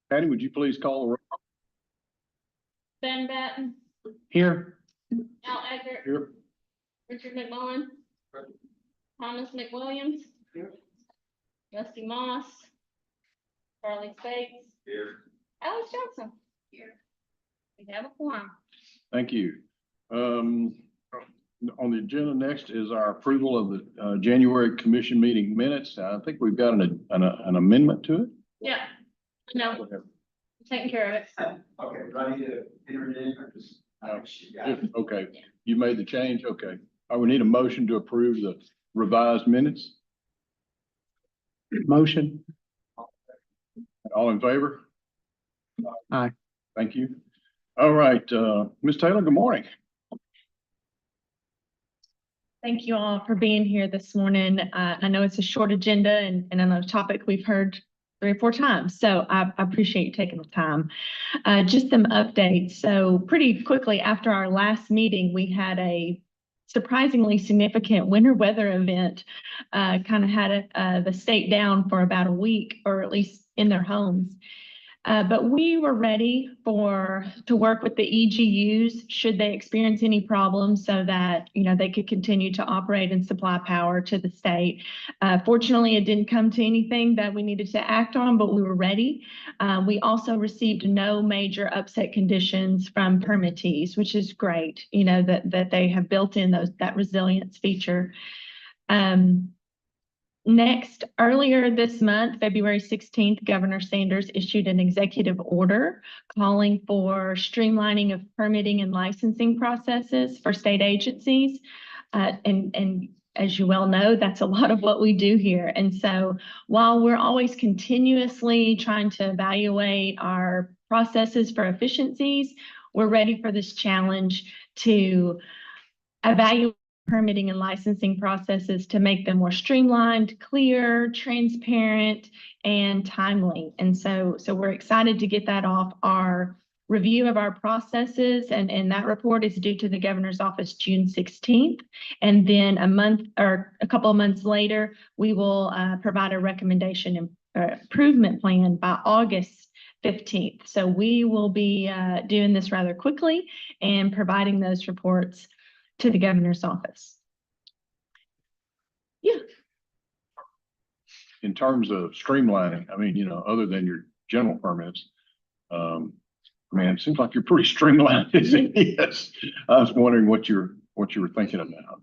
Patty, would you please call the roll? Ben Batten, Here. Al Eckert, Here. Richard McMullen, Thomas McWilliams, Rusty Moss, Charlie Spakes, Here. Alice Johnson. Here. We have a quorum. Thank you. On the agenda next is our approval of the January commission meeting minutes. I think we've got an amendment to it. Yeah, no, Whatever. taking care of it. Okay, do I need to enter it in or just? Okay, you made the change. Okay. We need a motion to approve the revised minutes. Motion. All in favor? Aye. Thank you. All right, Ms. Taylor, good morning. Thank you all for being here this morning. I know it's a short agenda and on a topic we've heard 3 or 4 times, so I appreciate you taking the time. Just some updates. So pretty quickly after our last meeting, we had a surprisingly significant winter weather event. Kind of had the state down for about a week, or at least in their homes. But we were ready to work with the EGUs should they experience any problems so that, they could continue to operate and supply power to the state. Fortunately, it didn't come to anything that we needed to act on, but we were ready. We also received no major upset conditions from permittees, which is great, that they have built in that resilience feature. Next, earlier this month, February 16th, Governor Sanders issued an executive order calling for streamlining of permitting and licensing processes for state agencies. And as you well know, that's a lot of what we do here. And so while we're always continuously trying to evaluate our processes for efficiencies, we're ready for this challenge to evaluate permitting and licensing processes to make them more streamlined, clear, transparent, and timely. And so we're excited to get that off. Our review of our processes and that report is due to the governor's office June 16th. And then a couple of months later, we will provide a recommendation and improvement plan by August 15th. So we will be doing this rather quickly and providing those reports to the governor's office. Yeah. In terms of streamlining, I mean, other than your general permits, it seems like you're pretty streamlined as it is. I was wondering what you were thinking about.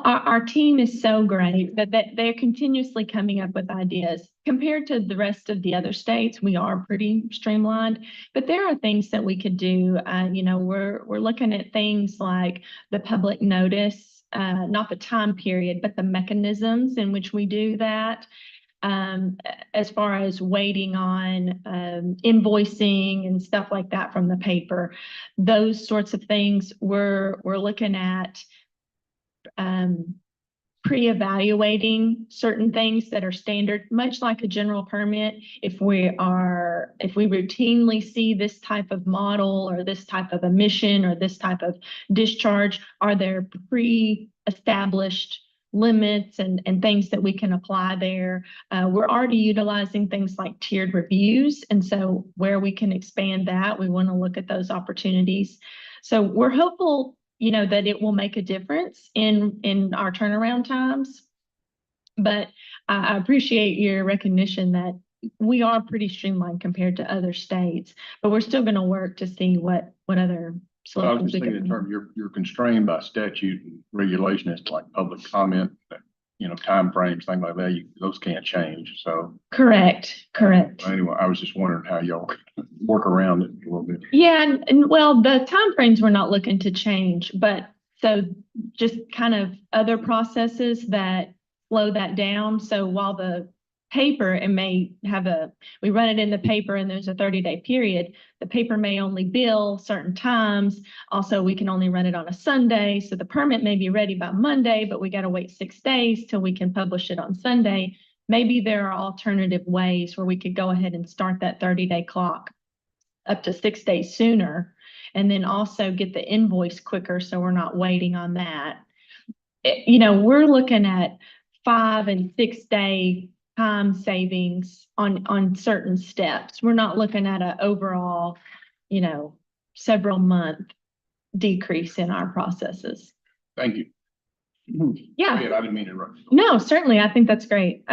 Our team is so great that they're continuously coming up with ideas. Compared to the rest of the other states, we are pretty streamlined, but there are things that we could do. We're looking at things like the public notice, not the time period, but the mechanisms in which we do that. As far as waiting on invoicing and stuff like that from the paper, those sorts of things we're looking at pre-evaluating certain things that are standard, much like a general permit. If we routinely see this type of model or this type of emission or this type of discharge, are there pre-established limits and things that we can apply there? We're already utilizing things like tiered reviews. And so where we can expand that, we want to look at those opportunities. So we're hopeful that it will make a difference in our turnaround times. But I appreciate your recognition that we are pretty streamlined compared to other states, but we're still going to work to see what other solutions. I was just thinking in terms you're constrained by statute and regulation as to like public comment, time frames, things like that. Those can't change. So correct. Anyway, I was just wondering how y'all work around it a little bit. Yeah, and well, the time frames we're not looking to change, but so just kind of other processes that slow that down. So while the paper, we run it in the paper and there's a 30-day period, the paper may only bill certain times. Also, we can only run it on a Sunday. So the permit may be ready by Monday, but we got to wait 6 days till we can publish it on Sunday. Maybe there are alternative ways where we could go ahead and start that 30-day clock up to 6 days sooner, and then also get the invoice quicker so we're not waiting on that. We're looking at 5 and 6 day time savings on certain steps. We're not looking at an overall, several month decrease in our processes. Thank you. Yeah. I didn't mean to interrupt. No, certainly. I think that's great.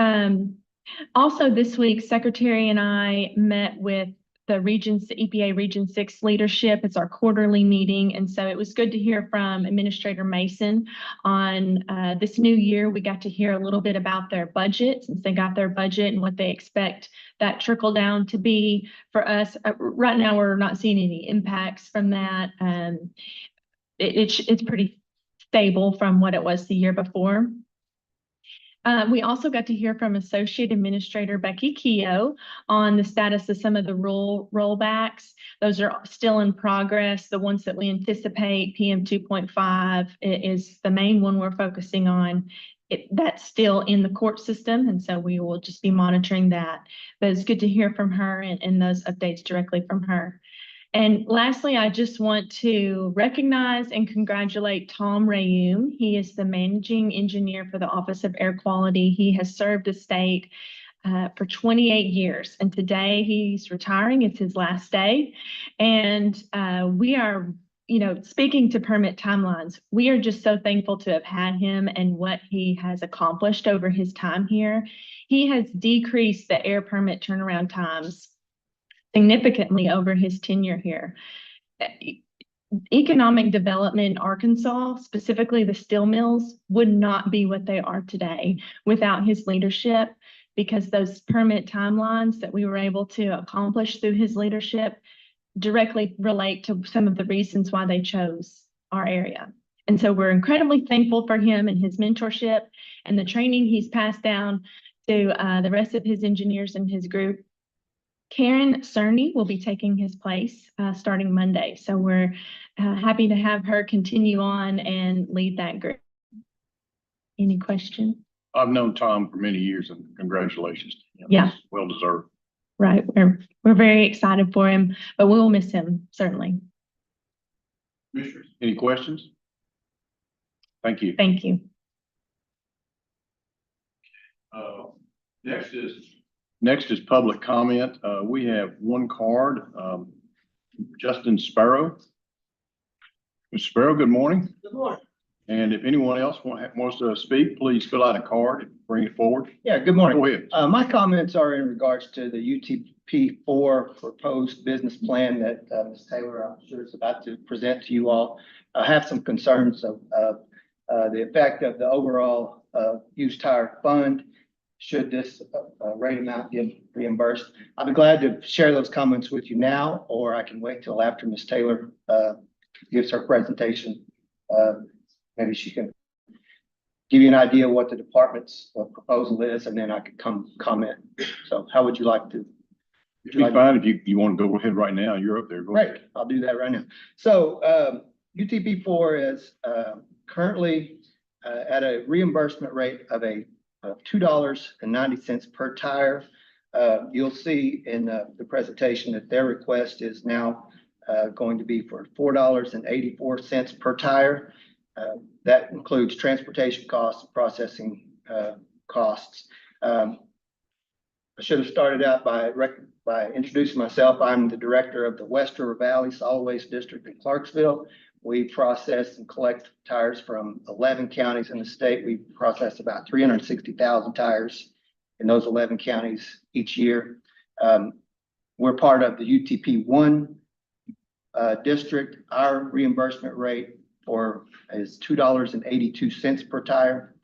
Also this week, Secretary and I met with the EPA Region 6 leadership. It's our quarterly meeting. And so it was good to hear from Administrator Mason on this new year. We got to hear a little bit about their budget, since they got their budget and what they expect that trickle down to be for us. Right now, we're not seeing any impacts from that. It's pretty stable from what it was the year before. We also got to hear from Associate Administrator Becky Keogh on the status of some of the rollbacks. Those are still in progress. The ones that we anticipate, PM 2.5 is the main one we're focusing on. That's still in the court system, and so we will just be monitoring that. But it's good to hear from her and those updates directly from her. And lastly, I just want to recognize and congratulate Tom Rayum. He is the managing engineer for the Office of Air Quality. He has served the state for 28 years, and today he's retiring. It's his last day. And we are, speaking to permit timelines, we are just so thankful to have had him and what he has accomplished over his time here. He has decreased the air permit turnaround times significantly over his tenure here. Economic development in Arkansas, specifically the steel mills, would not be what they are today without his leadership, because those permit timelines that we were able to accomplish through his leadership directly relate to some of the reasons why they chose our area. And so we're incredibly thankful for him and his mentorship and the training he's passed down to the rest of his engineers and his group. Karen Cerny will be taking his place starting Monday. So we're happy to have her continue on and lead that group. Any questions? I've known Tom for many years, and congratulations. Yeah. Well deserved. Right. We're very excited for him, but we will miss him, certainly. Commissioners, any questions? Thank you. Thank you. Next is public comment. We have one card. Justin Sparrow. Mr. Sparrow, good morning. Good morning. And if anyone else wants to speak, please fill out a card and bring it forward. Yeah, good morning. Go ahead. My comments are in regards to the UTP4 proposed business plan that Ms. Taylor, I'm sure, is about to present to you all. I have some concerns of the effect of the overall used tire fund. Should this rate amount get reimbursed? I'd be glad to share those comments with you now, or I can wait till after Ms. Taylor gives her presentation. Maybe she can give you an idea what the department's proposal is, and then I could comment. So how would you like to? It'd be fine if you want to go ahead right now. You're up there. Go Great, ahead. I'll do that right now. So UTP4 is currently at a reimbursement rate of $2.90 per tire. You'll see in the presentation that their request is now going to be for $4.84 per tire. That includes transportation costs, processing costs. I should have started out by introducing myself. I'm the director of the West River Valley Solid Waste District in Clarksville. We process and collect tires from 11 counties in the state. We process about 360,000 tires in those 11 counties each year. We're part of the UTP1 district. Our reimbursement rate is $2.82 per tire.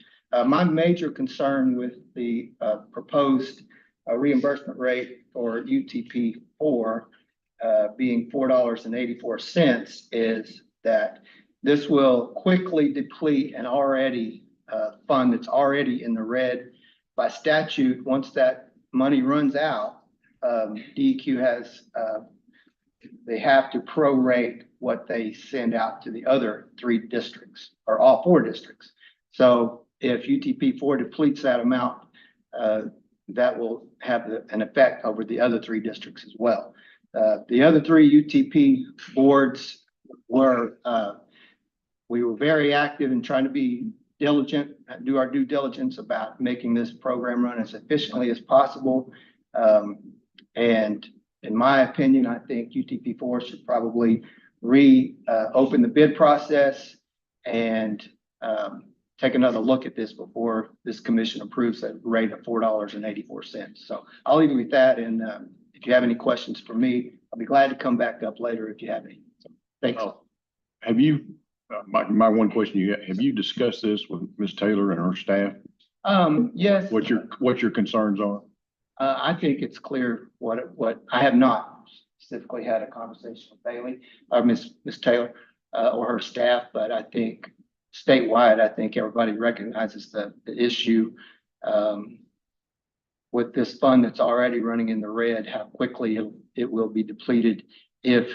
My major concern with the proposed reimbursement rate for UTP4 being $4.84 is that this will quickly deplete an already fund that's already in the red. By statute, once that money runs out, DEQ has they have to prorate what they send out to the other 3 districts, or all 4 districts. So if UTP4 depletes that amount, that will have an effect over the other 3 districts as well. The other 3 UTP boards we were very active in trying to be diligent, do our due diligence about making this program run as efficiently as possible. And in my opinion, I think UTP4 should probably open the bid process and take another look at this before this commission approves a rate of $4.84. So I'll leave it with that. And if you have any questions for me, I'll be glad to come back up later if you have any. So, thanks. Have you, my one question, have you discussed this with Ms. Taylor and her staff? Yes. What your concerns are? I think it's clear what I have not specifically had a conversation with Bailey or Ms. Taylor or her staff, but I think statewide, I think everybody recognizes the issue with this fund that's already running in the red, how quickly it will be depleted if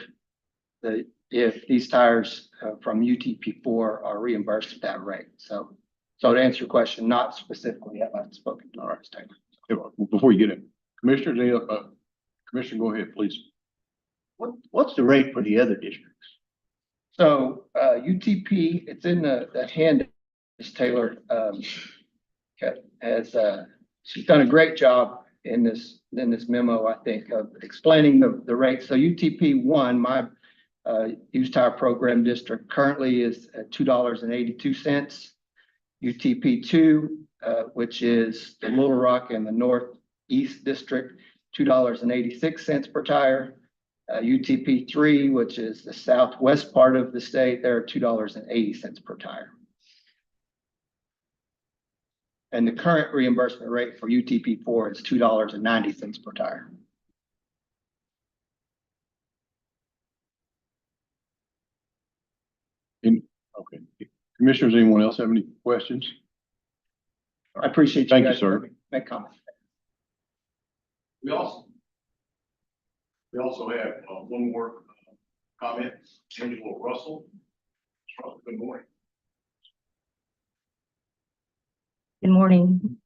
these tires from UTP4 are reimbursed at that rate. So to answer your question, not specifically have I spoken to Ms. Taylor. Before you get in, Commissioner, Commissioner, go ahead, please. What's the rate for the other districts? So UTP, it's in the hand, Ms. Taylor she's done a great job in this memo, I think, of explaining the rates. So UTP1, my used tire program district, currently is at $2.82. UTP2, which is the Little Rock and the Northeast District, $2.86 per tire. UTP3, which is the southwest part of the state, they're $2.80 per tire. And the current reimbursement rate for UTP4 is $2.90 per tire. Okay. Commissioners, anyone else have any questions? I appreciate you. Thank you, guys sir. Make comments. We also have one more comment. Angela Russell. Good morning. Good morning.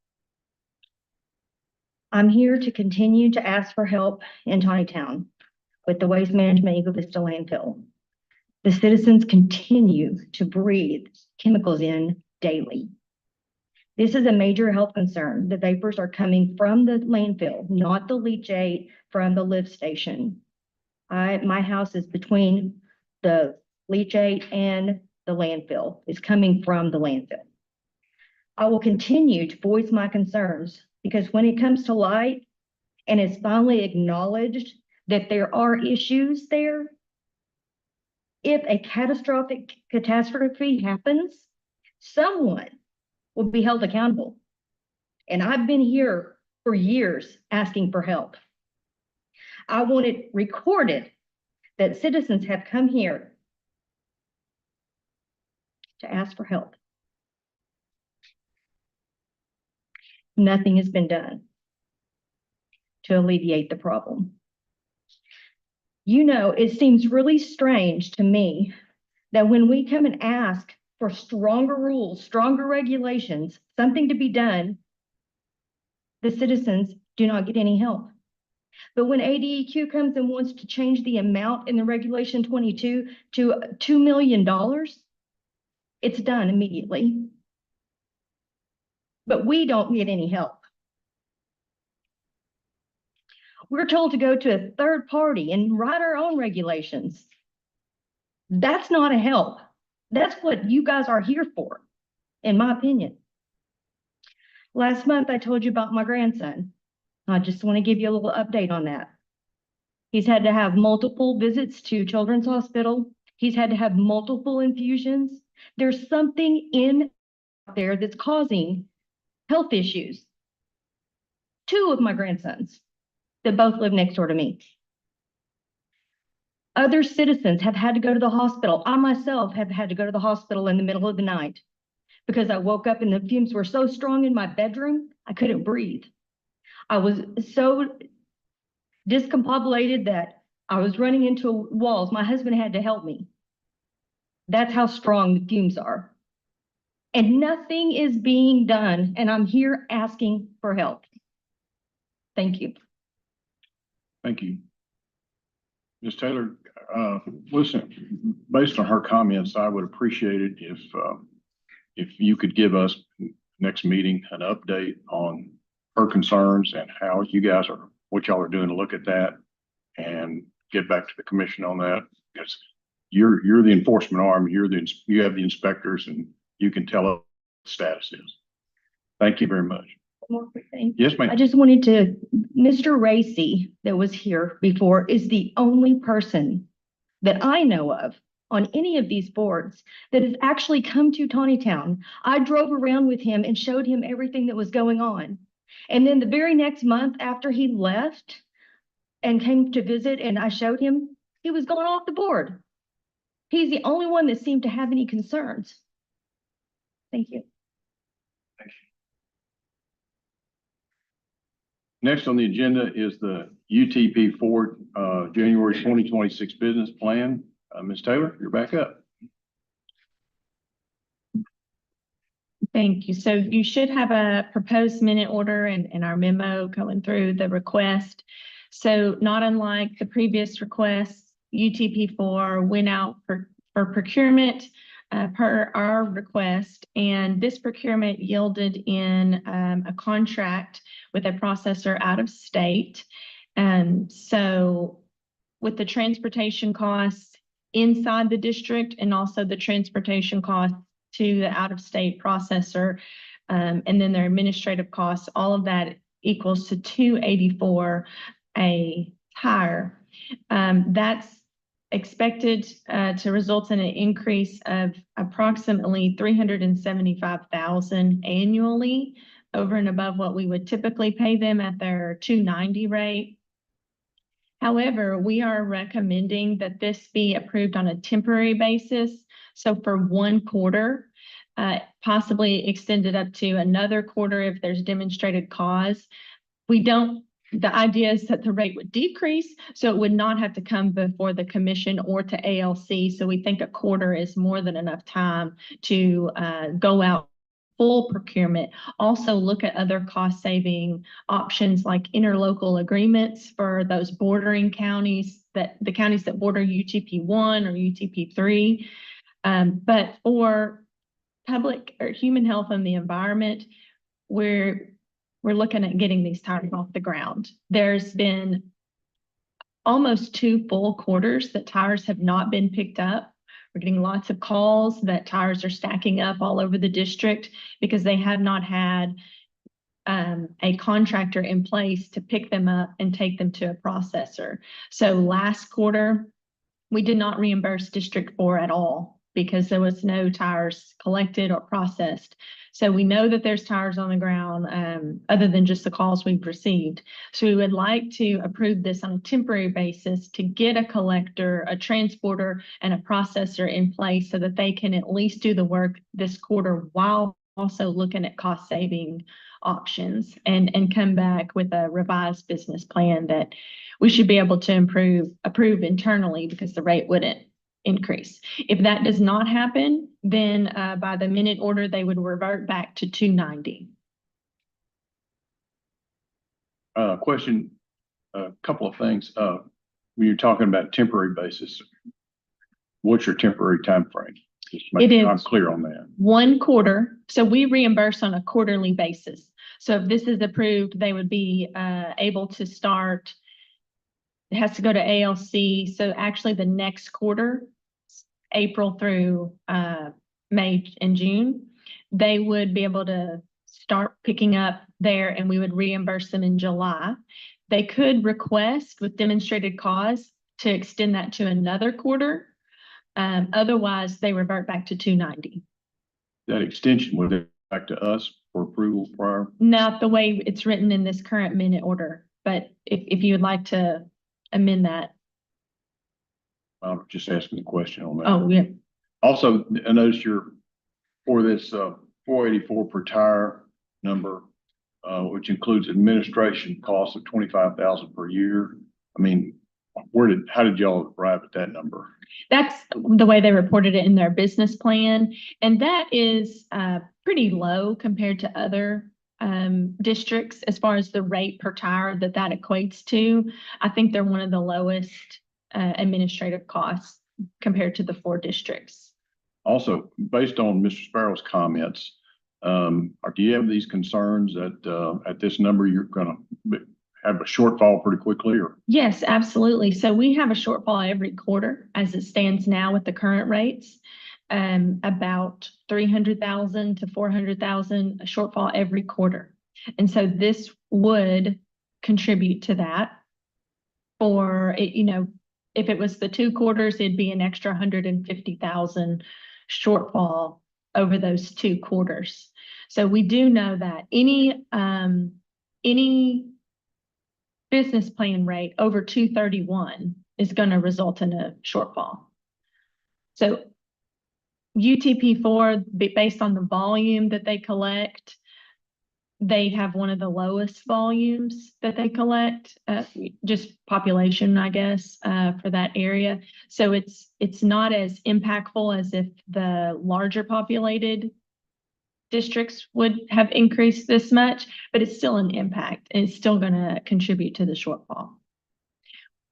I'm here to continue to ask for help in Town with the Waste Management Eagle Vista landfill. The citizens continue to breathe chemicals in daily. This is a major health concern. The vapors are coming from the landfill, not the leachate from the lift station. My house is between the leachate and the landfill. It's coming from the landfill. I will continue to voice my concerns because when it comes to light and it's finally acknowledged that there are issues there, if a catastrophic catastrophe happens, someone will be held accountable. And I've been here for years asking for help. I want it recorded that citizens have come here to ask for help. Nothing has been done to alleviate the problem. You know, it seems really strange to me that when we come and ask for stronger rules, stronger regulations, something to be done, the citizens do not get any help. But when ADEQ comes and wants to change the amount in the Regulation 22 to $2 million, it's done immediately. But we don't get any help. We're told to go to a third party and write our own regulations. That's not a help. That's what you guys are here for, in my opinion. Last month, I told you about my grandson. I just want to give you a little update on that. He's had to have multiple visits to Children's Hospital. He's had to have multiple infusions. There's something in there that's causing health issues. 2 of my grandsons that both live next door to me. Other citizens have had to go to the hospital. I myself have had to go to the hospital in the middle of the night because I woke up and the fumes were so strong in my bedroom, I couldn't breathe. I was so discombobulated that I was running into walls. My husband had to help me. That's how strong the fumes are. And nothing is being done, and I'm here asking for help. Thank you. Thank you. Ms. Taylor, listen, based on her comments, I would appreciate it if you could give us next meeting an update on her concerns and how you guys are, what y'all are doing to look at that and get back to the commission on that. Because you're the enforcement arm, you have the inspectors and you can tell us what the status is. Thank you very much. One more quick thing. Yes, I ma'am. just wanted to, Mr. Racy that was here before is the only person that I know of on any of these boards that has actually come to Tawnytown. I drove around with him and showed him everything that was going on. And then the very next month after he left and came to visit and I showed him, he was going off the board. He's the only one that seemed to have any concerns. Thank you. Next on the agenda is the UTP Ford January 2026 business plan. Ms. Taylor, you're back up. Thank you. So you should have a proposed minute order and our memo going through the request. So not unlike the previous requests, UTP4 went out for procurement per our request, and this procurement yielded in a contract with a processor out of state. And so with the transportation costs inside the district and also the transportation costs to the out-of-state processor, and then their administrative costs, all of that equals to $284 a tire. That's expected to result in an increase of approximately $375,000 annually over and above what we would typically pay them at their $290 rate. However, we are recommending that this be approved on a temporary basis. So for 1 quarter, possibly extended up to another quarter if there's demonstrated cause. The idea is that the rate would decrease, so it would not have to come before the commission or to ALC. So we think a quarter is more than enough time to go out full procurement. Also look at other cost saving options like interlocal agreements for those bordering counties, the counties that border UTP1 or UTP3. But for public or human health and the environment, we're looking at getting these tires off the ground. There's been almost 2 full quarters that tires have not been picked up. We're getting lots of calls that tires are stacking up all over the district because they have not had a contractor in place to pick them up and take them to a processor. So last quarter, we did not reimburse District 4 at all because there was no tires collected or processed. So we know that there's tires on the ground other than just the calls we've received. So we would like to approve this on a temporary basis to get a collector, a transporter, and a processor in place so that they can at least do the work this quarter while also looking at cost saving options and come back with a revised business plan that we should be able to approve internally because the rate wouldn't increase. If that does not happen, then by the minute order, they would revert back to $290. Question, a couple of things. When you're talking about temporary basis, what's your temporary time frame? Just make sure I'm clear on that. 1 quarter. So we reimburse on a quarterly basis. So if this is approved, they would be able to start. It has to go to ALC. So actually the next quarter, April through May and June, they would be able to start picking up there and we would reimburse them in July. They could request with demonstrated cause to extend that to another quarter. Otherwise, they revert back to $290. That extension would go back to us for approval prior? Not the way it's written in this current minute order, but if you would like to amend that. I'm just asking a question on that. Oh, yeah. Also, I noticed for this 484 per tire number, which includes administration costs of 25,000 per year. I mean, how did y'all arrive at that number? That's the way they reported it in their business plan. And that is pretty low compared to other districts as far as the rate per tire that equates to. I think they're one of the lowest administrative costs compared to the 4 districts. Also, based on Mr. Sparrow's comments, or do you have these concerns that, at this number, you're gonna have a shortfall pretty quickly, or? Yes, absolutely. So we have a shortfall every quarter as it stands now with the current rates. About 300,000 to 400,000 a shortfall every quarter. And so this would contribute to that. For it, if it was the 2 quarters, it'd be an extra 150,000 shortfall over those 2 quarters. So we do know that any business plan rate over 231 is going to result in a shortfall. So UTP4, based on the volume that they collect, they have one of the lowest volumes that they collect, just population, I guess, for that area. So it's not as impactful as if the larger populated districts would have increased this much, but it's still an impact, and it's still going to contribute to the shortfall.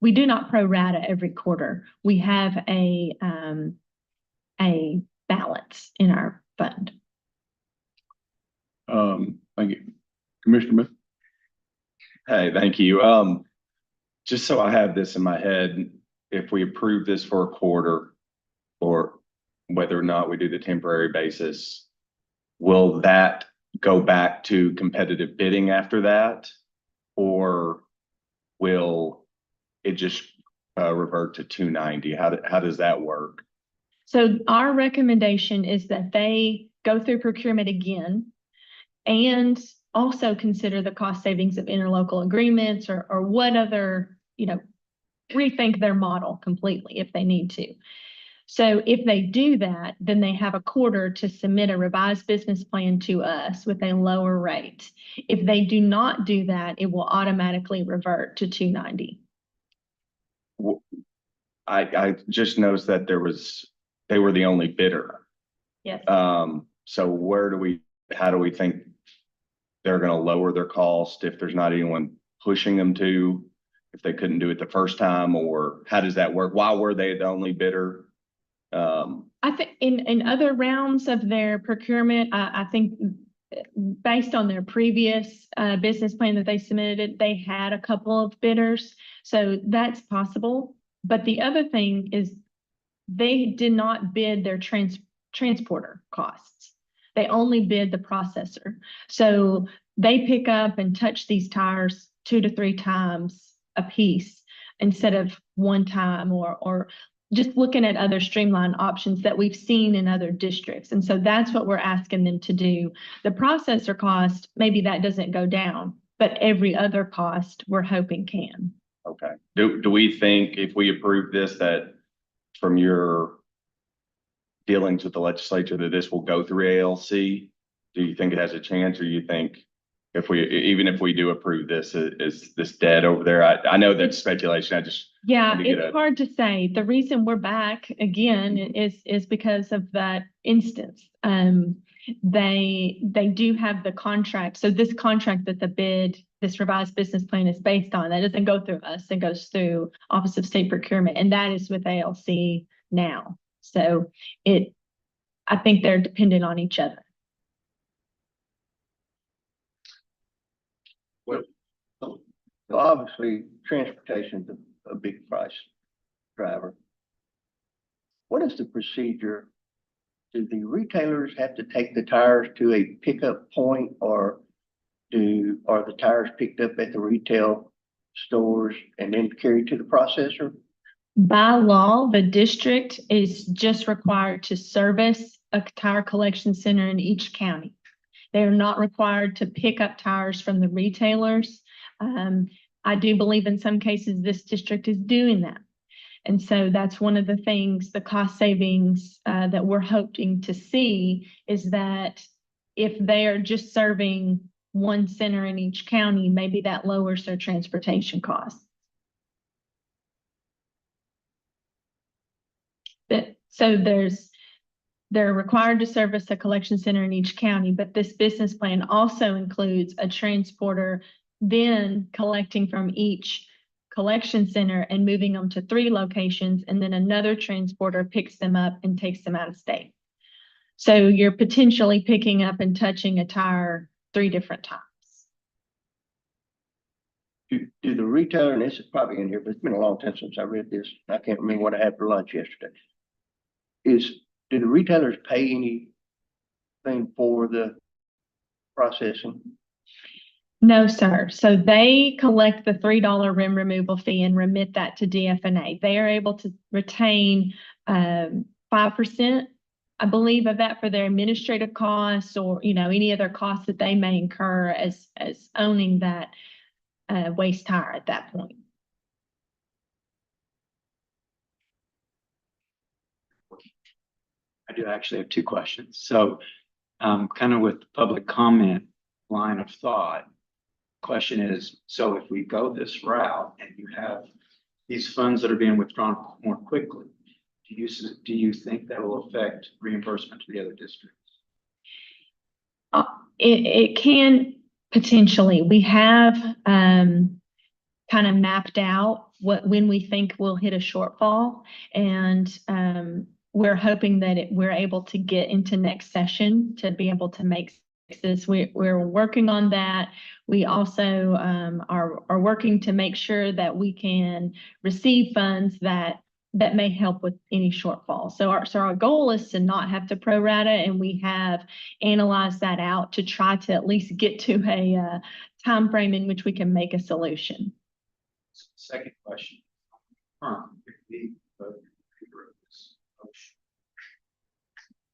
We do not pro rata every quarter. We have a balance in our fund. Thank you. Commissioner Smith? Hey, thank you. Just so I have this in my head, if we approve this for a quarter, or whether or not we do the temporary basis, will that go back to competitive bidding after that? Or will it just revert to 290? How does that work? So our recommendation is that they go through procurement again and also consider the cost savings of interlocal agreements or what other, rethink their model completely if they need to. So if they do that, then they have a quarter to submit a revised business plan to us with a lower rate. If they do not do that, it will automatically revert to 290. I just noticed that they were the only bidder. Yes. So how do we think they're going to lower their cost if there's not anyone pushing them to, if they couldn't do it the first time, or how does that work? Why were they the only bidder? I think in other rounds of their procurement, I think based on their previous business plan that they submitted, they had a couple of bidders. So that's possible. But the other thing is they did not bid their transporter costs. They only bid the processor. So they pick up and touch these tires 2 to 3 times a piece instead of 1 time, or just looking at other streamlined options that we've seen in other districts. And so that's what we're asking them to do. The processor cost, maybe that doesn't go down, but every other cost we're hoping can. Okay. Do we think if we approve this, that from your dealings with the legislature, that this will go through ALC? Do you think it has a chance, or you think even if we do approve this, is this dead over there? I know that's speculation. It's hard to say. The reason we're back again is because of that instance. They do have the contract. So this contract that this revised business plan is based on, that doesn't go through us. It goes through Office of State Procurement, and that is with ALC now. So I think they're dependent on each other. So obviously, transportation is a big price driver. What is the procedure? Do the retailers have to take the tires to a pickup point, or are the tires picked up at the retail stores and then carried to the processor? By law, the district is just required to service a tire collection center in each county. They are not required to pick up tires from the retailers. I do believe in some cases this district is doing that. And so that's one of the things, the cost savings that we're hoping to see, is that if they are just serving one center in each county, maybe that lowers their transportation costs. So they're required to service a collection center in each county, but this business plan also includes a transporter then collecting from each collection center and moving them to 3 locations, and then another transporter picks them up and takes them out of state. So you're potentially picking up and touching a tire 3 different times. Do the retailer, and this is probably in here, but it's been a long time since I read this. I can't remember what I had for lunch yesterday. Do the retailers pay anything for the processing? No, sir. So they collect the $3 rim removal fee and remit that to DFNA. They are able to retain 5%, I believe, of that for their administrative costs or, any other costs that they may incur as owning that waste tire at that point. I do actually have 2 questions. So kind of with the public comment line of thought, question is, so if we go this route and you have these funds that are being withdrawn more quickly, do you think that will affect reimbursement to the other districts? It can potentially. We have kind of mapped out when we think we'll hit a shortfall, and we're hoping that we're able to get into next session to be able to make fixes. We're working on that. We also are working to make sure that we can receive funds that may help with any shortfall. So our goal is to not have to pro rata, and we have analyzed that out to try to at least get to a time frame in which we can make a solution. Second question. If we vote in favor of this motion,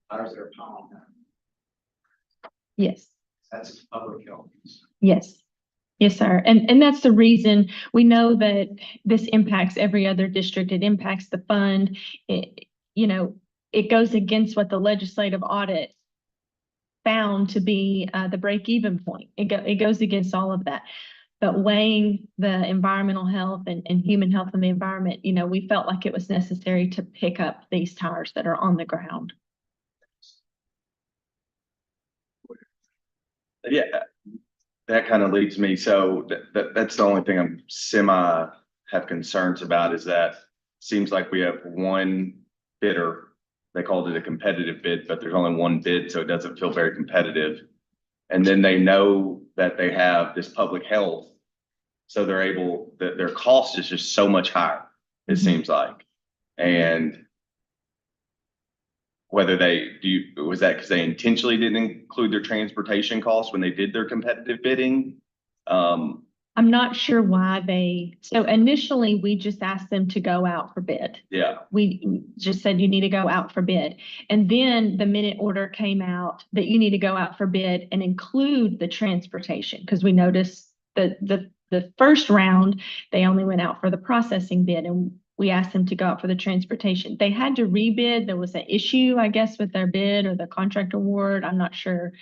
how is there a power on that? Yes. That's a public health. Yes. Yes, sir. And that's the reason we know that this impacts every other district. It impacts the fund. It goes against what the legislative audit found to be the break-even point. It goes against all of that. But weighing the environmental health and human health and the environment, we felt like it was necessary to pick up these tires that are on the ground. Yeah, that kind of leads me. So that's the only thing I'm have concerns about is that seems like we have one bidder. They called it a competitive bid, but there's only one bid, so it doesn't feel very competitive. And then they know that they have this public health, so they're able, that their cost is just so much higher, it seems like. And whether was that because they intentionally didn't include their transportation costs when they did their competitive bidding? I'm not sure why so initially we just asked them to go out for bid. Yeah. We just said you need to go out for bid. And then the minute order came out that you need to go out for bid and include the transportation, because we noticed that the first round, they only went out for the processing bid, and we asked them to go out for the transportation. They had to rebid. There was an issue, I guess, with their bid or the contract award. I'm not sure.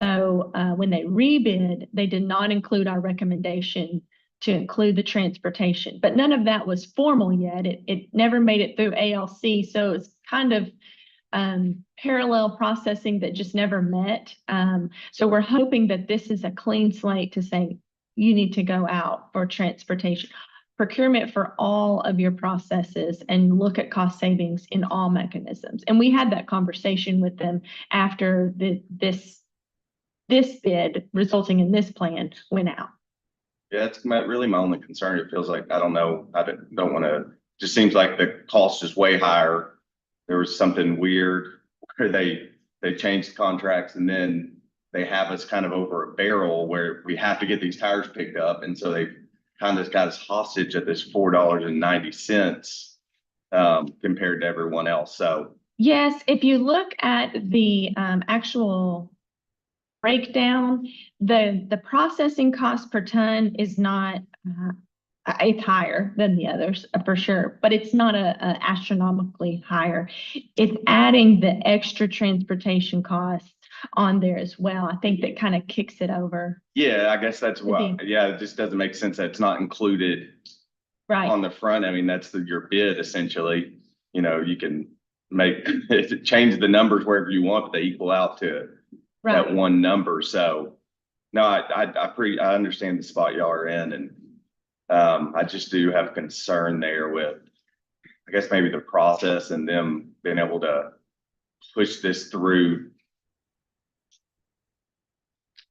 So when they rebid, they did not include our recommendation to include the transportation, but none of that was formal yet. It never made it through ALC. So it's kind of parallel processing that just never met. So we're hoping that this is a clean slate to say, you need to go out for transportation, procurement for all of your processes, and look at cost savings in all mechanisms. And we had that conversation with them after this bid resulting in this plan went out. Yeah, it's really my only concern. It feels like, I don't know, I don't want to, just seems like the cost is way higher. There was something weird where they changed contracts, and then they have us kind of over a barrel where we have to get these tires picked up. And so they kind of got us hostage at this $4.90 compared to everyone else. So yes, if you look at the actual breakdown, the processing cost per ton is not it's higher than the others for sure, but it's not a astronomically higher. It's adding the extra transportation costs on there as well. I think that kind of kicks it over. yeah, I guess that's what, yeah, it just doesn't make sense that it's not included Right. on the front. I mean, that's your bid essentially. You can change the numbers wherever you want, but they equal out to that one number. So no, I understand the spot y'all are in, and I just do have concern there with, I guess, maybe the process and them being able to push this through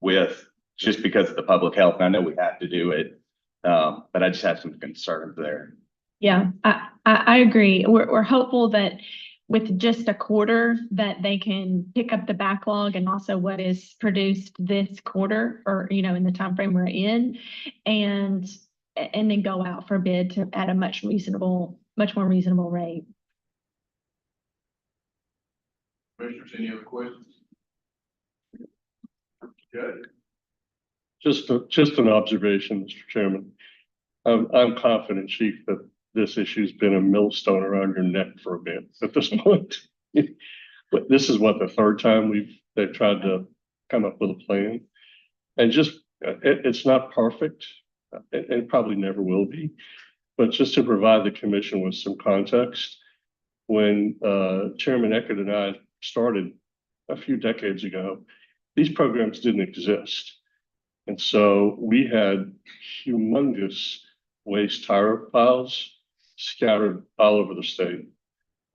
with, just because of the public health. And I know we have to do it, but I just have some concerns there. Yeah, I agree. We're hopeful that with just a quarter that they can pick up the backlog and also what is produced this quarter, or, you know, in the time frame we're in, and then go out for bid to at a much more reasonable rate. Commissioners, any other questions? Good. Just an observation, Mr. Chairman. I'm confident, Chief, that this issue's been a millstone around your neck for a bit at this point. But this is what, the third time they've tried to come up with a plan. And just, it's not perfect, and probably never will be, but just to provide the commission with some context, when Chairman Eckert and I started a few decades ago, these programs didn't exist. And so we had humongous waste tire piles scattered all over the state.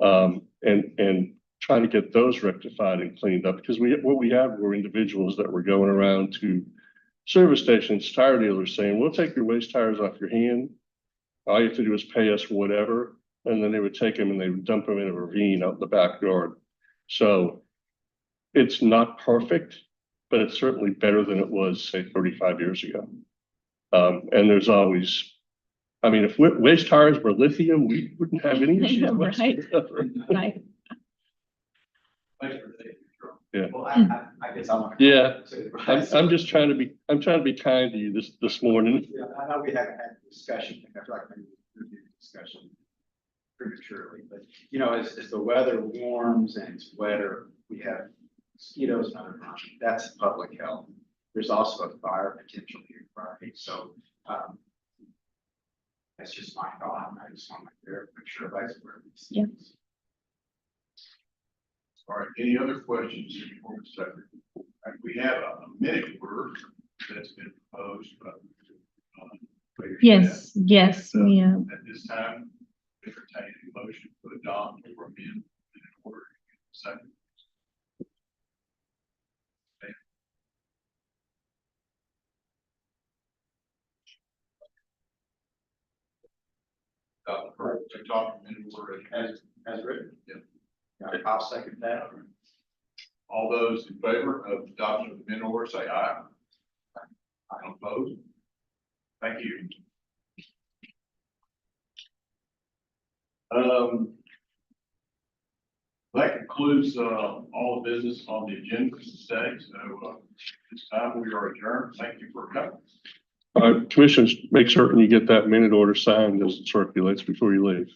And trying to get those rectified and cleaned up, because what we had were individuals that were going around to service stations, tire dealers saying, we'll take your waste tires off your hand. All you have to do is pay us whatever. And then they would take them and they would dump them in a ravine out in the backyard. So it's not perfect, but it's certainly better than it was, say, 35 years ago. And there's always, I mean, if waste tires were lithium, we wouldn't have any issues whatsoever. Right. Thanks for taking control. Yeah. Well, I guess I'm. Yeah. I'm just trying to be kind to you this morning. Yeah, I know we haven't had a discussion. I feel like maybe we'll do the discussion prematurely, but you know, as the weather warms and it's wetter, we have mosquitoes and other problems. That's public health. There's also a fire potential here, right? So, that's just my thought. I just want to make sure everybody's aware of these things. All right, any other questions before we start? We have a minute order that's been proposed, but. Yes, So, yeah. at this time, entertain a motion to adopt or amend minute order. Second. First, to adopt minute order As written. Yeah. I'll second that. All those in favor of adoption of the minute order, say aye. I don't oppose. Thank you. That concludes all the business on the agenda for today. So this time we are adjourned. Thank you for coming. Commissioners, make certain you get that minute order signed as it circulates before you leave.